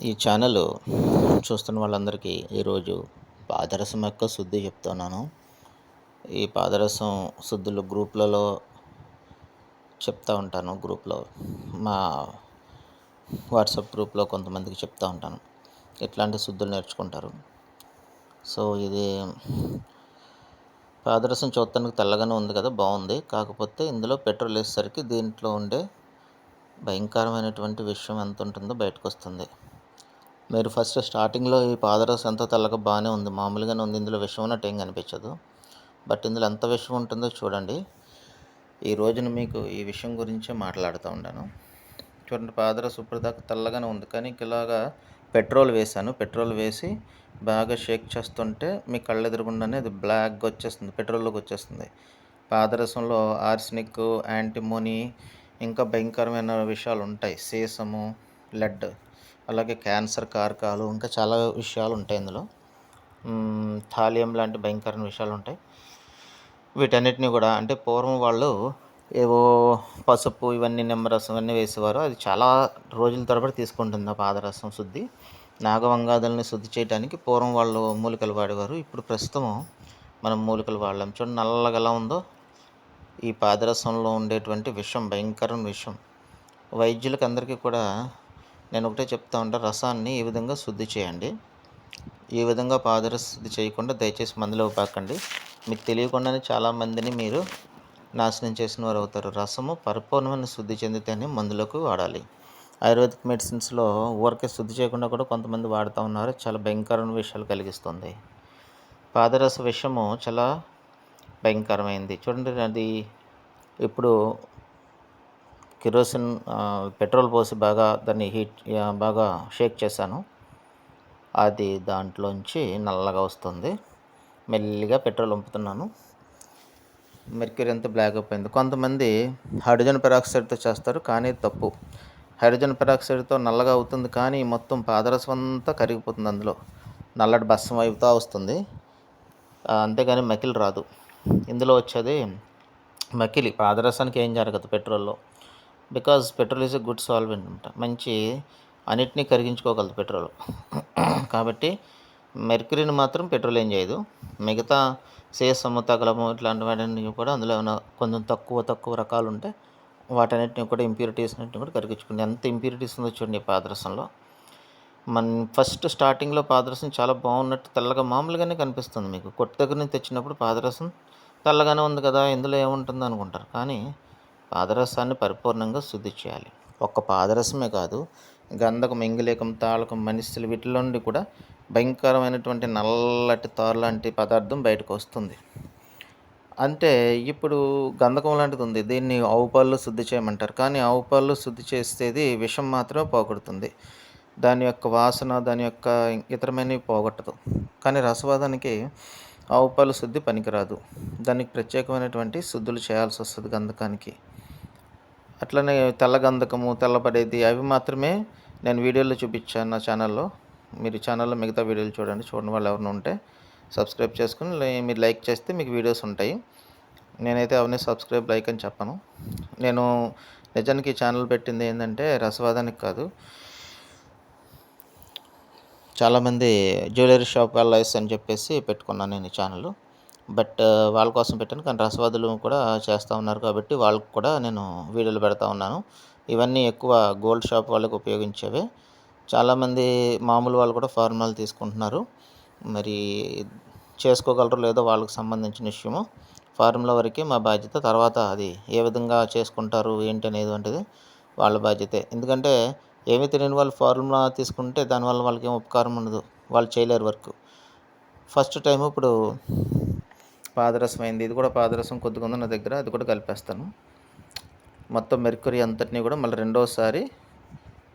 ఈ ఛానల్ చూస్తున్న వాళ్ళందరికీ ఈరోజు పాదరసం యొక్క శుద్ధి చెప్తున్నాను. ఈ పాదరసం శుద్ధులు గ్రూప్లలో చెప్తూ ఉంటాను. మా వాట్సాప్ గ్రూప్లో కొంతమందికి చెప్తూ ఉంటాను. ఎట్లాంటి శుద్ధులు నేర్చుకుంటారు. సో ఇది పాదరసం చూడటానికి తెల్లగానే ఉంది కదా, బాగుంది. కాకపోతే ఇందులో పెట్రోల్ వేసేసరికి దీంట్లో ఉండే భయంకరమైనటువంటి విషయం ఎంత ఉంటుందో బయటకు వస్తుంది. మీరు ఫస్ట్ స్టార్టింగ్లో ఈ పాదరసం ఎంత తెల్లగా బాగానే ఉంది, మామూలుగానే ఉంది, ఇందులో విషం ఉన్నట్టు ఏం కనిపించదు. బట్ ఇందులో ఎంత విషం ఉంటుందో చూడండి. ఈ రోజున మీకు ఈ విషయం గురించే మాట్లాడుతూ ఉన్నాను. చూడండి, పాదరసం ఇప్పటిదాకా తెల్లగానే ఉంది, కానీ ఇలాగా పెట్రోల్ వేసాను. పెట్రోల్ వేసి బాగా షేక్ చేస్తుంటే మీ కళ్ళు ఎదురుగుండానే అది బ్లాక్గా వచ్చేస్తుంది, పెట్రోల్లోకి వచ్చేస్తుంది. పాదరసంలో ఆర్సెనిక్, యాంటిమోనీ, ఇంకా భయంకరమైన విషయాలు ఉంటాయి. సీసము, లెడ్, అలాగే క్యాన్సర్ కారకాలు, ఇంకా చాలా విషయాలు ఉంటాయి ఇందులో. థాలియం లాంటి భయంకరమైన విషయాలు ఉంటాయి. వీటన్నిటిని కూడా అంటే పూర్వం వాళ్ళు ఏవో పసుపు ఇవన్నీ నిమ్మరసం ఇవన్నీ వేసేవారు. అది చాలా రోజుల తరబడి తీసుకుంటుంది ఆ పాదరసం శుద్ధి. నాగవంగాదుల్ని శుద్ధి చేయడానికి పూర్వం వాళ్ళు మూలికలు వాడేవారు. ఇప్పుడు ప్రస్తుతం మనం మూలికలు వాడలేం. చూడండి నల్లగా ఎలా ఉందో. ఈ పాదరసంలో ఉండేటువంటి విషం భయంకరమైన విషం. వైద్యులకు అందరికీ కూడా నేను ఒకటే చెప్తా ఉంటాను, రసాన్ని ఈ విధంగా శుద్ధి చేయండి. ఈ విధంగా పాదరస శుద్ధి చేయకుండా దయచేసి మందులో పాకండి. మీకు తెలియకుండానే చాలామందిని మీరు నాశనం చేసిన వారు అవుతారు. రసము పరిపూర్ణమైన శుద్ధి చెందితేనే మందులకు వాడాలి. ఆయుర్వేదిక్ మెడిసిన్స్లో ఊరికే శుద్ధి చేయకుండా కూడా కొంతమంది వాడుతూ ఉన్నారు. చాలా భయంకరమైన విషయాలు కలిగిస్తుంది. పాదరస విషము చాలా భయంకరమైంది. చూడండి, అది ఇప్పుడు కిరోసిన్ పెట్రోల్ పోసి బాగా దాన్ని బాగా షేక్ చేశాను. అది దాంట్లోంచి నల్లగా వస్తుంది. మెల్లిగా పెట్రోల్ వంపుతున్నాను. మెర్క్యూరీ అంతా బ్లాక్ అయిపోయింది. కొంతమంది హైడ్రోజన్ పెరాక్సైడ్తో చేస్తారు, కానీ తప్పు. హైడ్రోజన్ పెరాక్సైడ్తో నల్లగా అవుతుంది, కానీ మొత్తం పాదరసం అంతా కరిగిపోతుంది. అందులో నల్లటి భస్మం అయిపోతూ వస్తుంది, అంతేగాని మకిలి రాదు. ఇందులో వచ్చేది మకిలి. పాదరసానికి ఏం జరగదు పెట్రోల్లో. Because petrol is a good solvent అనమాట. మంచి అన్నిటినీ కరిగించుకోగలదు పెట్రోల్. కాబట్టి మెర్క్యూరీని మాత్రం పెట్రోల్ ఏం చేయదు. మిగతా సీసము, తగలము ఇట్లాంటివన్నీ కూడా అందులో ఏమైనా కొంచెం తక్కువ రకాలు ఉంటే వాటన్నిటిని కూడా ఇంప్యూరిటీస్ అన్నింటిని కూడా కరిగించుకుంది. ఎంత ఇంప్యూరిటీస్ ఉందో చూడండి పాదరసంలో. ఫస్ట్ స్టార్టింగ్లో పాదరసం చాలా బాగున్నట్టు తెల్లగా మామూలుగానే కనిపిస్తుంది. మీకు కొట్టు దగ్గర నుంచి తెచ్చినప్పుడు పాదరసం తెల్లగానే ఉంది కదా, ఇందులో ఏముంటుంది అనుకుంటారు. కానీ పాదరసాన్ని పరిపూర్ణంగా శుద్ధి చేయాలి. ఒక్క పాదరసమే కాదు, గంధకం, ఇంగిలీకం, తాళకం, మనిస్తులు వీటిలో నుండి కూడా భయంకరమైనటువంటి నల్లటి తారు లాంటి పదార్థం బయటకు వస్తుంది. అంటే ఇప్పుడు గంధకం లాంటిది ఉంది, దీన్ని ఆవు పాలలో శుద్ధి చేయమంటారు. కానీ ఆవు పాలలో శుద్ధి చేసేది విషం మాత్రమే పోగొడుతుంది. దాని యొక్క వాసన, దాని యొక్క ఇతరమైనవి పోగొట్టదు. కానీ రసవాదానికి ఆవు పాలు శుద్ధి పనికిరాదు. దానికి ప్రత్యేకమైనటువంటి శుద్ధులు చేయాల్సి వస్తుంది గంధకానికి. అట్లనే తెల్ల గంధకము, తెల్లబడేది అవి మాత్రమే నేను వీడియోలో చూపించాను నా ఛానల్లో. మీరు ఛానల్లో మిగతా వీడియోలు చూడండి. చూడని వాళ్ళు ఎవరైనా ఉంటే సబ్స్క్రైబ్ చేసుకుని మీరు లైక్ చేస్తే మీకు వీడియోస్ ఉంటాయి. నేనైతే అవన్నీ సబ్స్క్రైబ్, లైక్ అని చెప్పను. నేను నిజానికి ఛానల్ పెట్టింది ఏంటంటే రసవాదానికి కాదు. చాలామంది జ్యువెలరీ షాప్ లైస్ అని చెప్పేసి పెట్టుకున్నాను నేను ఈ ఛానల్. బట్ వాళ్ళ కోసం పెట్టాను. కానీ రసవాదులు కూడా చేస్తూ ఉన్నారు కాబట్టి వాళ్ళకు కూడా నేను వీడియోలు పెడతా ఉన్నాను. ఇవన్నీ ఎక్కువ గోల్డ్ షాప్ వాళ్ళకి ఉపయోగించేవే. చాలామంది మామూలు వాళ్ళు కూడా ఫార్ములాలు తీసుకుంటున్నారు. మరి చేసుకోగలరో లేదో వాళ్ళకి సంబంధించిన విషయము. ఫార్ములా వరకే మా బాధ్యత. తర్వాత అది ఏ విధంగా చేసుకుంటారు ఏంటి అనేది వంటిది వాళ్ళ బాధ్యతే. ఎందుకంటే ఏమీ తెలియని వాళ్ళు ఫార్ములా తీసుకుంటే దానివల్ల వాళ్ళకి ఏం ఉపకారం ఉండదు, వాళ్ళు చేయలేరు వర్క్. ఫస్ట్ టైం ఇప్పుడు పాదరసం అయింది. ఇది కూడా పాదరసం కొద్దిగా ఉంది నా దగ్గర, అది కూడా కలిపేస్తాను. మొత్తం మెర్క్యూరీ అంతటినీ కూడా మళ్ళీ రెండోసారి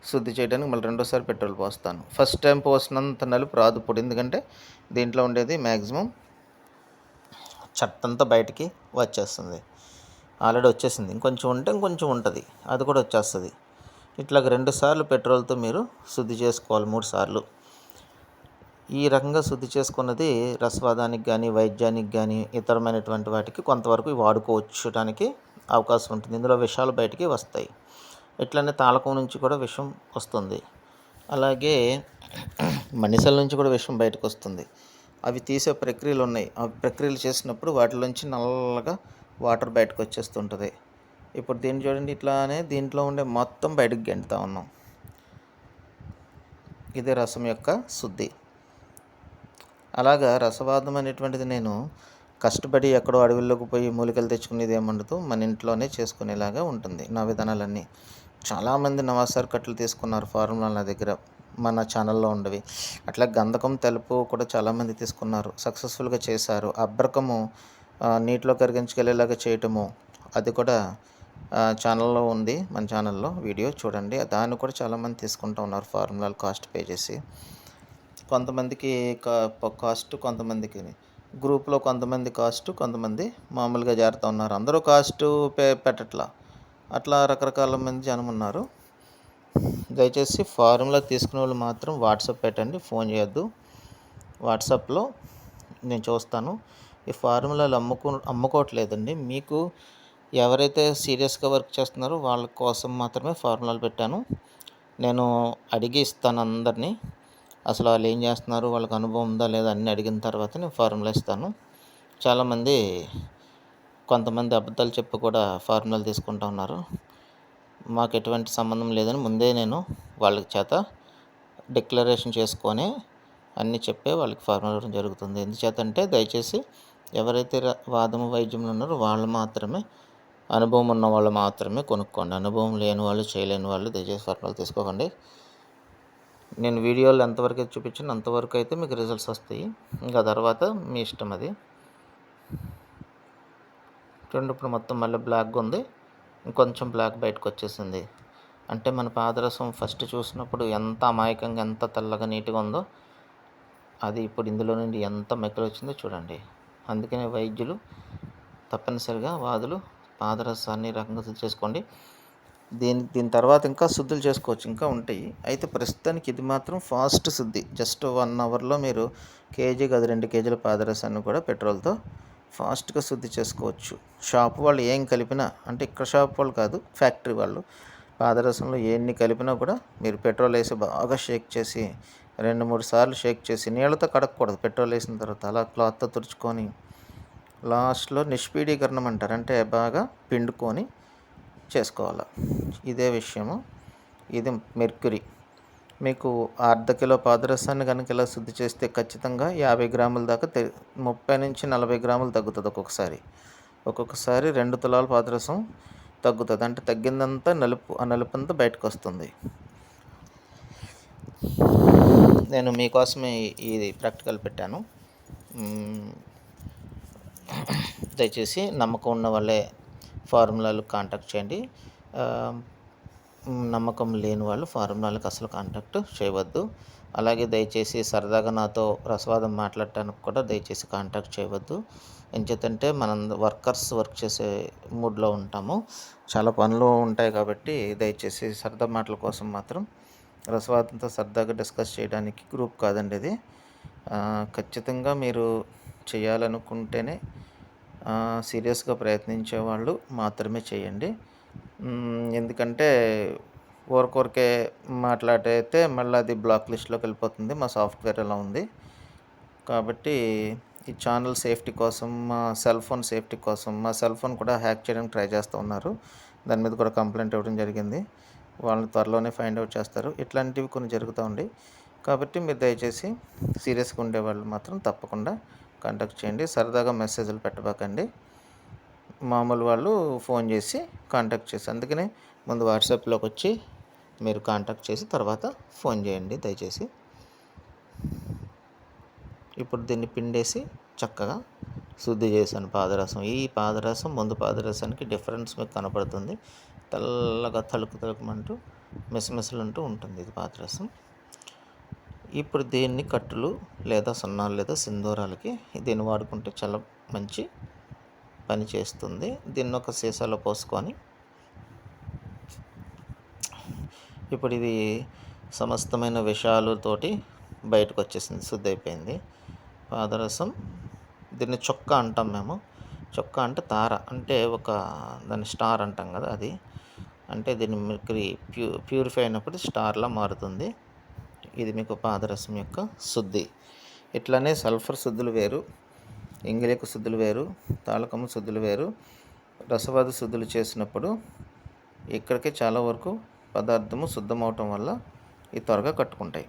శుద్ధి చేయడానికి మళ్ళీ రెండోసారి పెట్రోల్ పోస్తాను. ఫస్ట్ టైం పోసినంత నలుపు రాదు ఇప్పుడు, ఎందుకంటే దీంట్లో ఉండేది మ్యాక్సిమం చెత్తంతా బయటికి వచ్చేస్తుంది. ఆల్రెడీ వచ్చేసింది, ఇంకొంచెం ఉంటే ఇంకొంచెం ఉంటుంది, అది కూడా వచ్చేస్తుంది. ఇట్లాగ 2 సార్లు పెట్రోల్తో మీరు శుద్ధి చేసుకోవాలి, 3 సార్లు. ఈ రకంగా శుద్ధి చేసుకున్నది రసవాదానికి కానీ, వైద్యానికి కానీ, ఇతరమైనటువంటి వాటికి కొంతవరకు వాడుకోవచ్చుటానికి అవకాశం ఉంటుంది. ఇందులో విషాలు బయటికి వస్తాయి. ఇట్లనే తాళకం నుంచి కూడా విషం వస్తుంది. అలాగే మనిషాల నుంచి కూడా విషం బయటకు వస్తుంది. అవి తీసే ప్రక్రియలు ఉన్నాయి. ఆ ప్రక్రియలు చేసినప్పుడు వాటిలోంచి నల్లగా వాటర్ బయటకు వచ్చేస్తుంటుంది. ఇప్పుడు దీన్ని చూడండి, ఇట్లానే దీంట్లో ఉండే మొత్తం బయటకు గెంటుతా ఉన్నాం. ఇదే రసం యొక్క శుద్ధి. అలాగా రసవాదం అనేటువంటిది నేను కష్టపడి ఎక్కడో అడవుల్లోకి పోయి మూలికలు తెచ్చుకునేది ఏముండదు, మన ఇంట్లోనే చేసుకునేలాగా ఉంటుంది నా విధానాలన్నీ. చాలామంది నవాసార్ కట్లు తీసుకున్నారు ఫార్ములా నా దగ్గర, మన ఛానల్లో ఉండవి. అట్లా గంధకం తెలుపు కూడా చాలామంది తీసుకున్నారు, సక్సెస్ఫుల్గా చేశారు. అబ్రకము నీటిలో కరిగించుకెళ్ళేలాగా చేయటము, అది కూడా ఛానల్లో ఉంది, మన ఛానల్లో వీడియో చూడండి. దాన్ని కూడా చాలామంది తీసుకుంటూ ఉన్నారు ఫార్ములాలు కాస్ట్ పే చేసి. కొంతమందికి కాస్ట్, కొంతమందికి గ్రూప్లో కొంతమంది కాస్ట్, కొంతమంది మామూలుగా జారుతూ ఉన్నారు. అందరూ కాస్ట్ పెట్టట్లా, అట్లా రకరకాల మంది జనం ఉన్నారు. దయచేసి ఫార్ములా తీసుకునే వాళ్ళు మాత్రం వాట్సాప్ పెట్టండి, ఫోన్ చేయొద్దు. వాట్సాప్లో నేను చూస్తాను. ఈ ఫార్ములాలు అమ్ముకోవట్లేదండి. మీకు ఎవరైతే సీరియస్గా వర్క్ చేస్తున్నారో వాళ్ళ కోసం మాత్రమే ఫార్ములాలు పెట్టాను. నేను అడిగి ఇస్తాను అందరినీ, అసలు వాళ్ళు ఏం చేస్తున్నారు, వాళ్ళకి అనుభవం ఉందా లేదా అన్నీ అడిగిన తర్వాత నేను ఫార్ములా ఇస్తాను. చాలామంది కొంతమంది అబద్ధాలు చెప్పి కూడా ఫార్ములాలు తీసుకుంటూ ఉన్నారు. మాకు ఎటువంటి సంబంధం లేదని ముందే నేను వాళ్ళ చేత డిక్లరేషన్ చేసుకొని అన్నీ చెప్పే వాళ్ళకి ఫార్ములా ఇవ్వడం జరుగుతుంది. ఎందుచేతంటే దయచేసి ఎవరైతే వాదము వైద్యంలో ఉన్నారో వాళ్ళు మాత్రమే, అనుభవం ఉన్న వాళ్ళు మాత్రమే కొనుక్కోండి. అనుభవం లేని వాళ్ళు, చేయలేని వాళ్ళు దయచేసి ఫార్ములాలు తీసుకోకండి. నేను వీడియోలు ఎంతవరకు అయితే చూపించాను అంతవరకు అయితే మీకు రిజల్ట్స్ వస్తాయి, ఇంకా తర్వాత మీ ఇష్టం అది. చూడండి, ఇప్పుడు మొత్తం మళ్ళీ బ్లాక్గా ఉంది, ఇంకొంచెం బ్లాక్ బయటకు వచ్చేసింది. అంటే మన పాదరసం ఫస్ట్ చూసినప్పుడు ఎంత అమాయకంగా, ఎంత తెల్లగా నీట్గా ఉందో, అది ఇప్పుడు ఇందులో నుండి ఎంత మెక్కలు వచ్చిందో చూడండి. అందుకనే వైద్యులు తప్పనిసరిగా వాదులు పాదరసాన్ని రకంగా శుద్ధి చేసుకోండి. దీని తర్వాత ఇంకా శుద్ధులు చేసుకోవచ్చు, ఇంకా ఉంటాయి. అయితే ప్రస్తుతానికి ఇది మాత్రం ఫాస్ట్ శుద్ధి. జస్ట్ 1 అవర్లో మీరు కేజీ కాదు 2 కేజీల పాదరసాన్ని కూడా పెట్రోల్తో ఫాస్ట్గా శుద్ధి చేసుకోవచ్చు. షాప్ వాళ్ళు ఏం కలిపినా, అంటే ఇక్కడ షాప్ వాళ్ళు కాదు, ఫ్యాక్టరీ వాళ్ళు, పాదరసంలో ఎన్ని కలిపినా కూడా మీరు పెట్రోల్ వేసి బాగా షేక్ చేసి 2-3 సార్లు షేక్ చేసి, నీళ్ళతో కడగకూడదు, పెట్రోల్ వేసిన తర్వాత అలా క్లాత్తో తుడుచుకొని లాస్ట్లో నిష్పీడీకరణం అంటారు, అంటే బాగా పిండుకొని చేసుకోవాలి. ఇదే విషయము. ఇది మెర్క్యూరీ. మీకు అర్ధ కిలో పాదరసాన్ని కనుక ఇలా శుద్ధి చేస్తే ఖచ్చితంగా 50 గ్రాముల దాకా 30 నుంచి 40 గ్రాములు తగ్గుతుంది. ఒక్కొక్కసారి 2 తులాల పాదరసం తగ్గుతుంది. అంటే తగ్గిందంతా ఆ నలుపంతా బయటకు వస్తుంది. నేను మీకోసమే ఇది ప్రాక్టికల్ పెట్టాను. దయచేసి నమ్మకం ఉన్న వాళ్ళే ఫార్ములాలు కాంటాక్ట్ చేయండి. నమ్మకం లేని వాళ్ళు ఫార్ములాలకు అసలు కాంటాక్ట్ చేయవద్దు. అలాగే దయచేసి సరదాగా నాతో రసవాదం మాట్లాడటానికి కూడా దయచేసి కాంటాక్ట్ చేయవద్దు. ఎంచేతంటే మనం వర్క్ చేసే మూడ్లో ఉంటాము, చాలా పనులు ఉంటాయి. కాబట్టి దయచేసి సరదా మాటల కోసం మాత్రం, రసవాదంతో సరదాగా డిస్కస్ చేయడానికి గ్రూప్ కాదండి ఇది. ఖచ్చితంగా మీరు చేయాలనుకుంటేనే, సీరియస్గా ప్రయత్నించే వాళ్ళు మాత్రమే చేయండి. ఎందుకంటే ఊరికే మాట్లాడితే మళ్ళీ అది బ్లాక్ లిస్ట్లోకి వెళ్ళిపోతుంది. మా సాఫ్ట్వేర్ అలా ఉంది. కాబట్టి ఈ ఛానల్ సేఫ్టీ కోసం, మా సెల్ ఫోన్ సేఫ్టీ కోసం, మా సెల్ ఫోన్ కూడా హ్యాక్ చేయడానికి ట్రై చేస్తూ ఉన్నారు. దాని మీద కూడా కంప్లైంట్ ఇవ్వడం జరిగింది. వాళ్ళని త్వరలోనే ఫైండ్ అవుట్ చేస్తారు. ఇట్లాంటివి కొన్ని జరుగుతూ ఉండి, కాబట్టి మీరు దయచేసి సీరియస్గా ఉండేవాళ్ళు మాత్రం తప్పకుండా కాంటాక్ట్ చేయండి. సరదాగా మెసేజ్లు పెట్టబాకండి. మామూలు వాళ్ళు ఫోన్ చేసి కాంటాక్ట్ చేసి, అందుకనే ముందు వాట్సాప్లోకి వచ్చి మీరు కాంటాక్ట్ చేసి తర్వాత ఫోన్ చేయండి దయచేసి. ఇప్పుడు దీన్ని పిండేసి చక్కగా శుద్ధి చేశాను పాదరసం. ఈ పాదరసం ముందు పాదరసానికి డిఫరెన్స్ మీకు కనపడుతుంది. తెల్లగా తలుకుమంటూ మెసమెసలంటూ ఉంటుంది ఇది పాదరసం. ఇప్పుడు దీన్ని కట్టులు లేదా సున్నాలు లేదా సింధూరాలకి దీన్ని వాడుకుంటే చాలా మంచి పని చేస్తుంది. దీన్ని ఒక సీసాలో పోసుకొని, ఇప్పుడు ఇది సమస్తమైన విషయాలతోటి బయటకు వచ్చేసింది, శుద్ధి అయిపోయింది పాదరసం. దీన్ని చొక్క అంటాం మేము. చొక్క అంటే తార, అంటే దాన్ని స్టార్ అంటాం కదా, అది అంటే దీన్ని మెర్క్యూరీ ప్యూరిఫై అయినప్పుడు స్టార్లా మారుతుంది. ఇది మీకు పాదరసం యొక్క శుద్ధి. ఇట్లానే సల్ఫర్ శుద్ధులు వేరు, ఇంగిలిక శుద్ధులు వేరు, తాళకము శుద్ధులు వేరు. రసవాద శుద్ధులు చేసినప్పుడు ఇక్కడికి చాలా వరకు పదార్థము శుద్ధమవటం వల్ల ఇవి త్వరగా కట్టుకుంటాయి.